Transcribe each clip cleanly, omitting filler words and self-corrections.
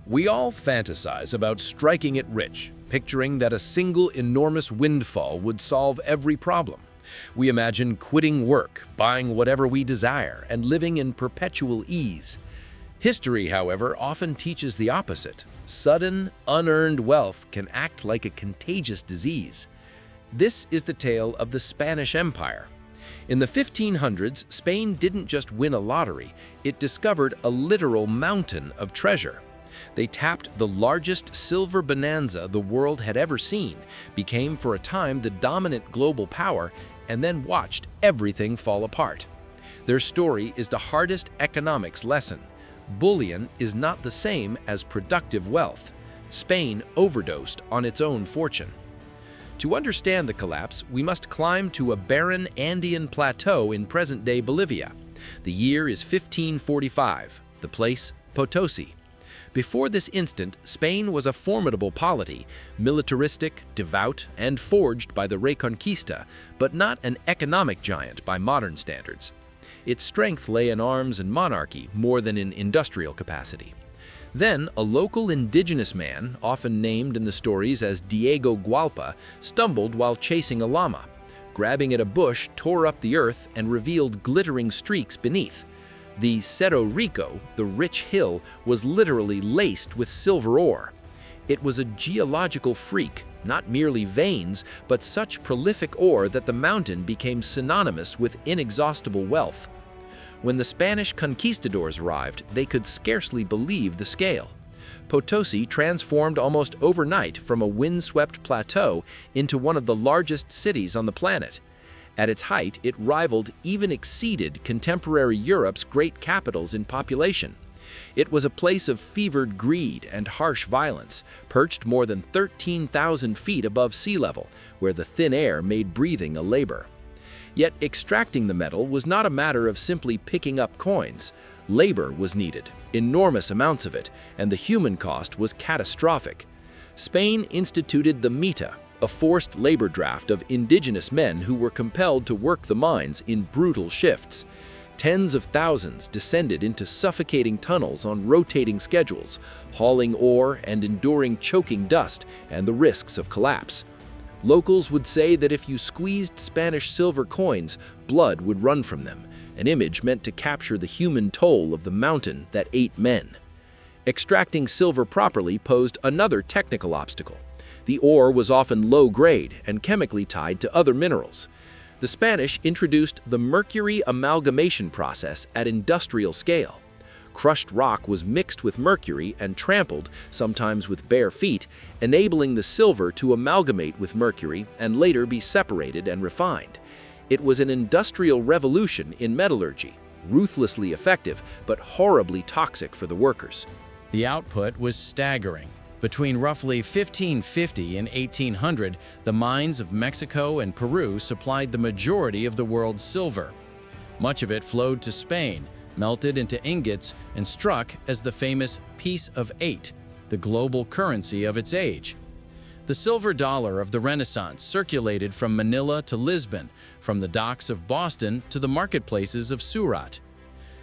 We all fantasize about striking it rich, picturing that a single enormous windfall would solve every problem. We imagine quitting work, buying whatever we desire, and living in perpetual ease. History, however, often teaches the opposite. Sudden, unearned wealth can act like a contagious disease. This is the tale of the Spanish Empire. In the 1500s, Spain didn't just win a lottery, it discovered a literal mountain of treasure. They tapped the largest silver bonanza the world had ever seen, became for a time the dominant global power, and then watched everything fall apart. Their story is the hardest economics lesson. Bullion is not the same as productive wealth. Spain overdosed on its own fortune. To understand the collapse, we must climb to a barren Andean plateau in present-day Bolivia. The year is 1545, the place Potosi. Before this instant, Spain was a formidable polity, militaristic, devout, and forged by the Reconquista, but not an economic giant by modern standards. Its strength lay in arms and monarchy more than in industrial capacity. Then, a local indigenous man, often named in the stories as Diego Gualpa, stumbled while chasing a llama. Grabbing at a bush, tore up the earth and revealed glittering streaks beneath. The Cerro Rico, the rich hill, was literally laced with silver ore. It was a geological freak, not merely veins, but such prolific ore that the mountain became synonymous with inexhaustible wealth. When the Spanish conquistadors arrived, they could scarcely believe the scale. Potosi transformed almost overnight from a windswept plateau into one of the largest cities on the planet. At its height, it rivaled, even exceeded, contemporary Europe's great capitals in population. It was a place of fevered greed and harsh violence, perched more than 13,000 feet above sea level, where the thin air made breathing a labor. Yet extracting the metal was not a matter of simply picking up coins. Labor was needed, enormous amounts of it, and the human cost was catastrophic. Spain instituted the mita, a forced labor draft of indigenous men who were compelled to work the mines in brutal shifts. Tens of thousands descended into suffocating tunnels on rotating schedules, hauling ore and enduring choking dust and the risks of collapse. Locals would say that if you squeezed Spanish silver coins, blood would run from them, an image meant to capture the human toll of the mountain that ate men. Extracting silver properly posed another technical obstacle. The ore was often low-grade and chemically tied to other minerals. The Spanish introduced the mercury amalgamation process at industrial scale. Crushed rock was mixed with mercury and trampled, sometimes with bare feet, enabling the silver to amalgamate with mercury and later be separated and refined. It was an industrial revolution in metallurgy, ruthlessly effective but horribly toxic for the workers. The output was staggering. Between roughly 1550 and 1800, the mines of Mexico and Peru supplied the majority of the world's silver. Much of it flowed to Spain, melted into ingots, and struck as the famous piece of 8, the global currency of its age. The silver dollar of the Renaissance circulated from Manila to Lisbon, from the docks of Boston to the marketplaces of Surat.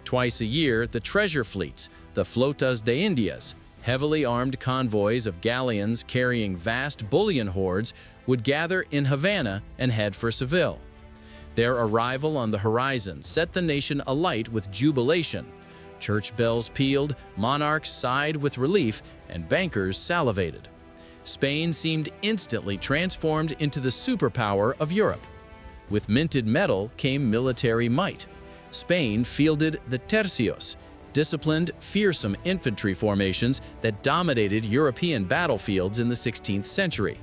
Twice a year, the treasure fleets, the flotas de Indias, heavily armed convoys of galleons carrying vast bullion hoards, would gather in Havana and head for Seville. Their arrival on the horizon set the nation alight with jubilation. Church bells pealed, monarchs sighed with relief, and bankers salivated. Spain seemed instantly transformed into the superpower of Europe. With minted metal came military might. Spain fielded the tercios, disciplined, fearsome infantry formations that dominated European battlefields in the 16th century.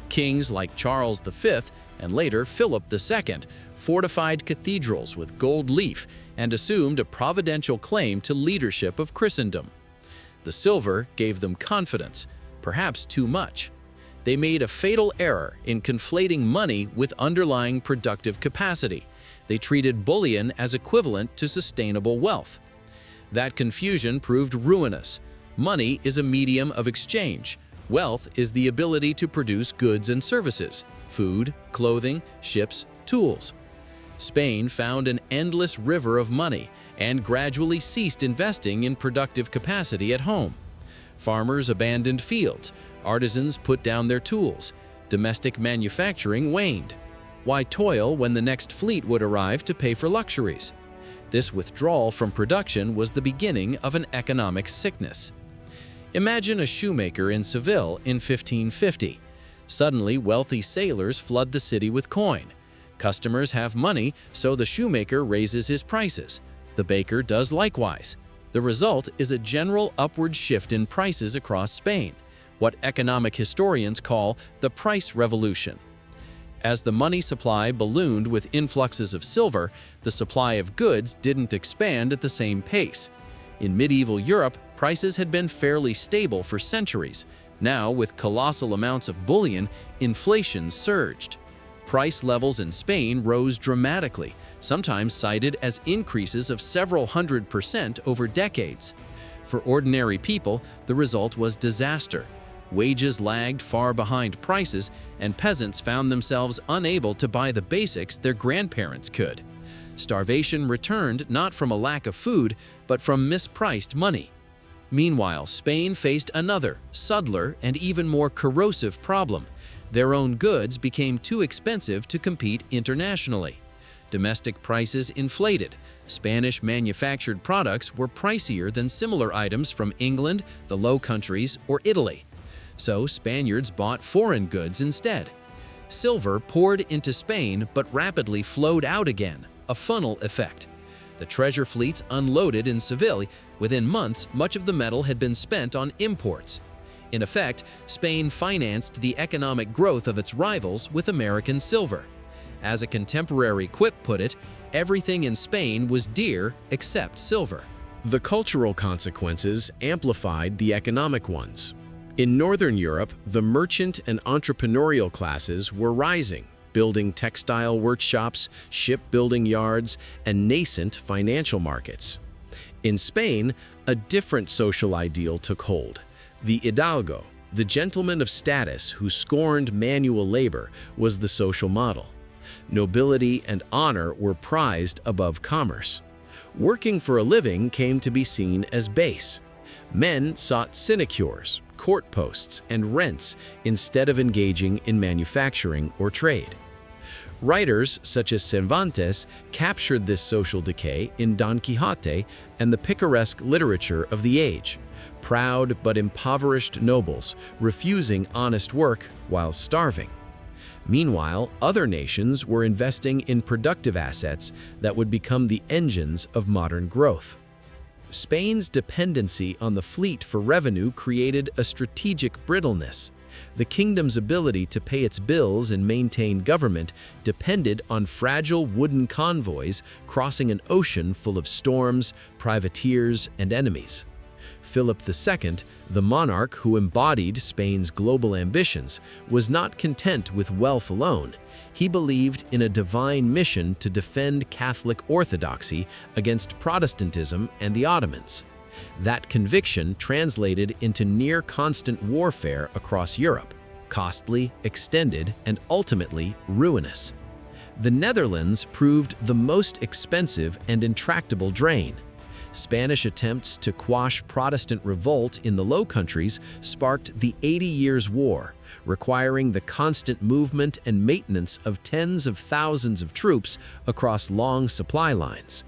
Kings like Charles V and later Philip II fortified cathedrals with gold leaf and assumed a providential claim to leadership of Christendom. The silver gave them confidence, perhaps too much. They made a fatal error in conflating money with underlying productive capacity. They treated bullion as equivalent to sustainable wealth. That confusion proved ruinous. Money is a medium of exchange. Wealth is the ability to produce goods and services, food, clothing, ships, tools. Spain found an endless river of money and gradually ceased investing in productive capacity at home. Farmers abandoned fields. Artisans put down their tools. Domestic manufacturing waned. Why toil when the next fleet would arrive to pay for luxuries? This withdrawal from production was the beginning of an economic sickness. Imagine a shoemaker in Seville in 1550. Suddenly, wealthy sailors flood the city with coin. Customers have money, so the shoemaker raises his prices. The baker does likewise. The result is a general upward shift in prices across Spain, what economic historians call the price revolution. As the money supply ballooned with influxes of silver, the supply of goods didn't expand at the same pace. In medieval Europe, prices had been fairly stable for centuries. Now, with colossal amounts of bullion, inflation surged. Price levels in Spain rose dramatically, sometimes cited as increases of several 100% over decades. For ordinary people, the result was disaster. Wages lagged far behind prices, and peasants found themselves unable to buy the basics their grandparents could. Starvation returned not from a lack of food, but from mispriced money. Meanwhile, Spain faced another, subtler, and even more corrosive problem. Their own goods became too expensive to compete internationally. Domestic prices inflated. Spanish manufactured products were pricier than similar items from England, the Low Countries, or Italy. So Spaniards bought foreign goods instead. Silver poured into Spain but rapidly flowed out again, a funnel effect. The treasure fleets unloaded in Seville. Within months, much of the metal had been spent on imports. In effect, Spain financed the economic growth of its rivals with American silver. As a contemporary quip put it, everything in Spain was dear except silver. The cultural consequences amplified the economic ones. In Northern Europe, the merchant and entrepreneurial classes were rising, building textile workshops, shipbuilding yards, and nascent financial markets. In Spain, a different social ideal took hold. The hidalgo, the gentleman of status who scorned manual labor, was the social model. Nobility and honor were prized above commerce. Working for a living came to be seen as base. Men sought sinecures, court posts, and rents instead of engaging in manufacturing or trade. Writers such as Cervantes captured this social decay in Don Quixote and the picaresque literature of the age. Proud but impoverished nobles refusing honest work while starving. Meanwhile, other nations were investing in productive assets that would become the engines of modern growth. Spain's dependency on the fleet for revenue created a strategic brittleness. The kingdom's ability to pay its bills and maintain government depended on fragile wooden convoys crossing an ocean full of storms, privateers, and enemies. Philip II, the monarch who embodied Spain's global ambitions, was not content with wealth alone. He believed in a divine mission to defend Catholic orthodoxy against Protestantism and the Ottomans. That conviction translated into near-constant warfare across Europe, costly, extended, and ultimately ruinous. The Netherlands proved the most expensive and intractable drain. Spanish attempts to quash Protestant revolt in the Low Countries sparked the 80 Years' War, requiring the constant movement and maintenance of tens of thousands of troops across long supply lines.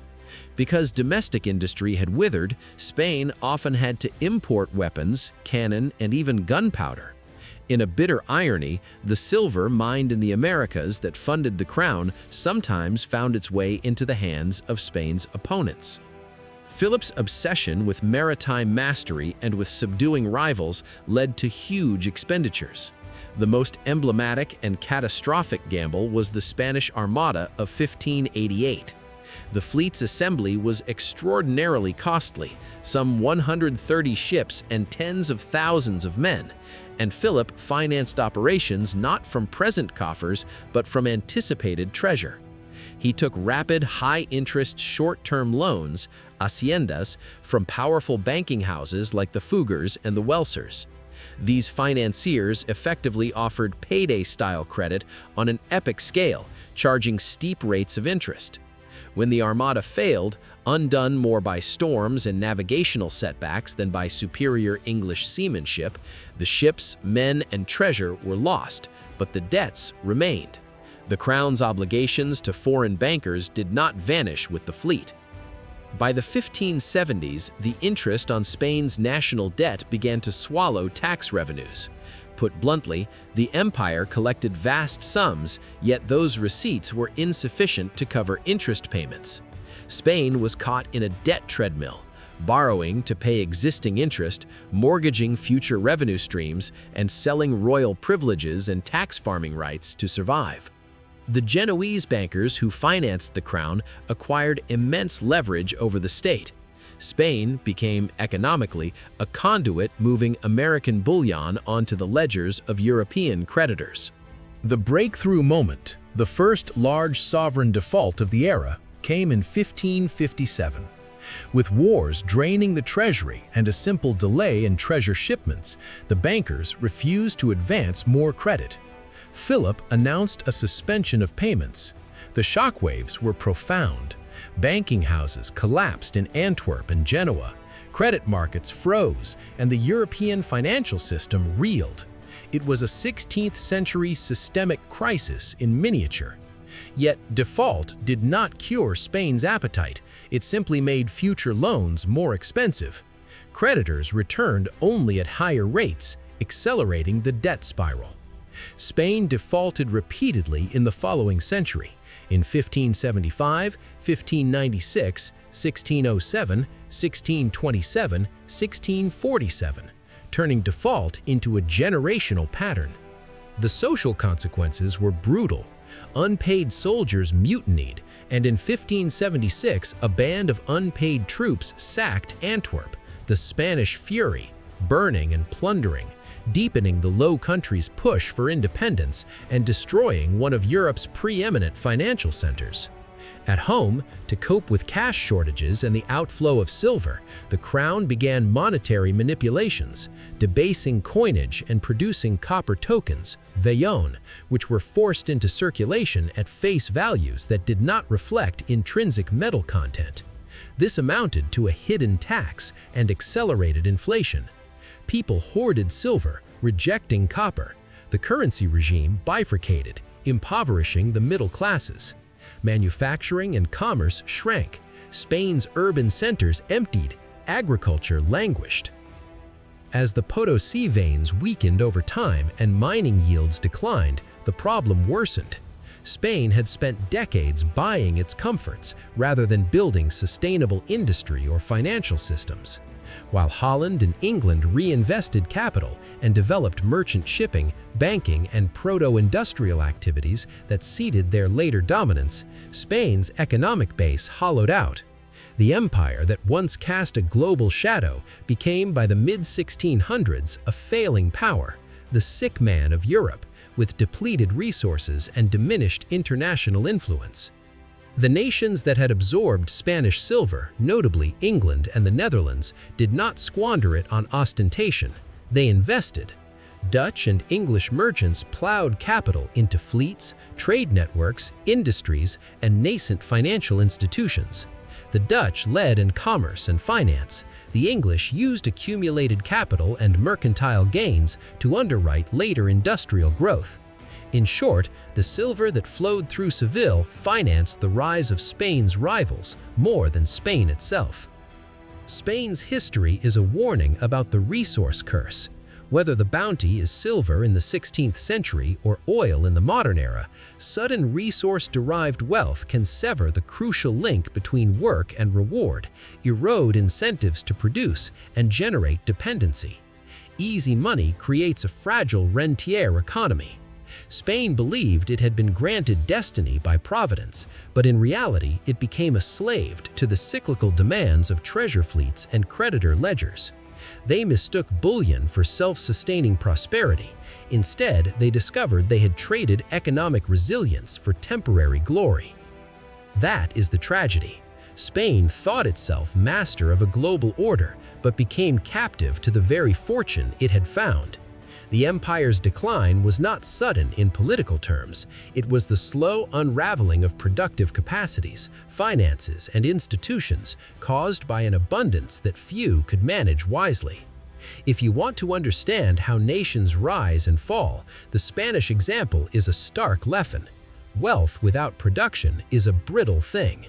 Because domestic industry had withered, Spain often had to import weapons, cannon, and even gunpowder. In a bitter irony, the silver mined in the Americas that funded the crown sometimes found its way into the hands of Spain's opponents. Philip's obsession with maritime mastery and with subduing rivals led to huge expenditures. The most emblematic and catastrophic gamble was the Spanish Armada of 1588. The fleet's assembly was extraordinarily costly, some 130 ships and tens of thousands of men, and Philip financed operations not from present coffers but from anticipated treasure. He took rapid, high-interest, short-term loans, haciendas, from powerful banking houses like the Fuggers and the Welsers. These financiers effectively offered payday-style credit on an epic scale, charging steep rates of interest. When the Armada failed, undone more by storms and navigational setbacks than by superior English seamanship, the ships, men, and treasure were lost, but the debts remained. The Crown's obligations to foreign bankers did not vanish with the fleet. By the 1570s, the interest on Spain's national debt began to swallow tax revenues. Put bluntly, the empire collected vast sums, yet those receipts were insufficient to cover interest payments. Spain was caught in a debt treadmill, borrowing to pay existing interest, mortgaging future revenue streams, and selling royal privileges and tax farming rights to survive. The Genoese bankers who financed the crown acquired immense leverage over the state. Spain became, economically, a conduit moving American bullion onto the ledgers of European creditors. The breakthrough moment, the first large sovereign default of the era, came in 1557. With wars draining the treasury and a simple delay in treasure shipments, the bankers refused to advance more credit. Philip announced a suspension of payments. The shockwaves were profound. Banking houses collapsed in Antwerp and Genoa. Credit markets froze, and the European financial system reeled. It was a 16th-century systemic crisis in miniature. Yet default did not cure Spain's appetite. It simply made future loans more expensive. Creditors returned only at higher rates, accelerating the debt spiral. Spain defaulted repeatedly in the following century. In 1575, 1596, 1607, 1627, 1647, turning default into a generational pattern. The social consequences were brutal. Unpaid soldiers mutinied, and in 1576 a band of unpaid troops sacked Antwerp, the Spanish fury, burning and plundering, deepening the Low Countries' push for independence and destroying one of Europe's preeminent financial centers. At home, to cope with cash shortages and the outflow of silver, the crown began monetary manipulations, debasing coinage and producing copper tokens, vellon, which were forced into circulation at face values that did not reflect intrinsic metal content. This amounted to a hidden tax and accelerated inflation. People hoarded silver, rejecting copper. The currency regime bifurcated, impoverishing the middle classes. Manufacturing and commerce shrank. Spain's urban centers emptied. Agriculture languished. As the Potosi veins weakened over time and mining yields declined, the problem worsened. Spain had spent decades buying its comforts rather than building sustainable industry or financial systems. While Holland and England reinvested capital and developed merchant shipping, banking, and proto-industrial activities that seeded their later dominance, Spain's economic base hollowed out. The empire that once cast a global shadow became by the mid-1600s a failing power, the sick man of Europe, with depleted resources and diminished international influence. The nations that had absorbed Spanish silver, notably England and the Netherlands, did not squander it on ostentation. They invested. Dutch and English merchants plowed capital into fleets, trade networks, industries, and nascent financial institutions. The Dutch led in commerce and finance. The English used accumulated capital and mercantile gains to underwrite later industrial growth. In short, the silver that flowed through Seville financed the rise of Spain's rivals more than Spain itself. Spain's history is a warning about the resource curse. Whether the bounty is silver in the 16th century or oil in the modern era, sudden resource-derived wealth can sever the crucial link between work and reward, erode incentives to produce, and generate dependency. Easy money creates a fragile rentier economy. Spain believed it had been granted destiny by providence, but in reality it became a slave to the cyclical demands of treasure fleets and creditor ledgers. They mistook bullion for self-sustaining prosperity. Instead, they discovered they had traded economic resilience for temporary glory. That is the tragedy. Spain thought itself master of a global order, but became captive to the very fortune it had found. The empire's decline was not sudden in political terms. It was the slow unraveling of productive capacities, finances, and institutions caused by an abundance that few could manage wisely. If you want to understand how nations rise and fall, the Spanish example is a stark lesson. Wealth without production is a brittle thing.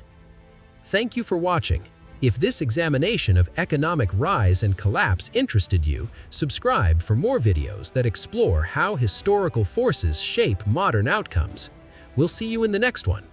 Thank you for watching. If this examination of economic rise and collapse interested you, subscribe for more videos that explore how historical forces shape modern outcomes. We'll see you in the next one.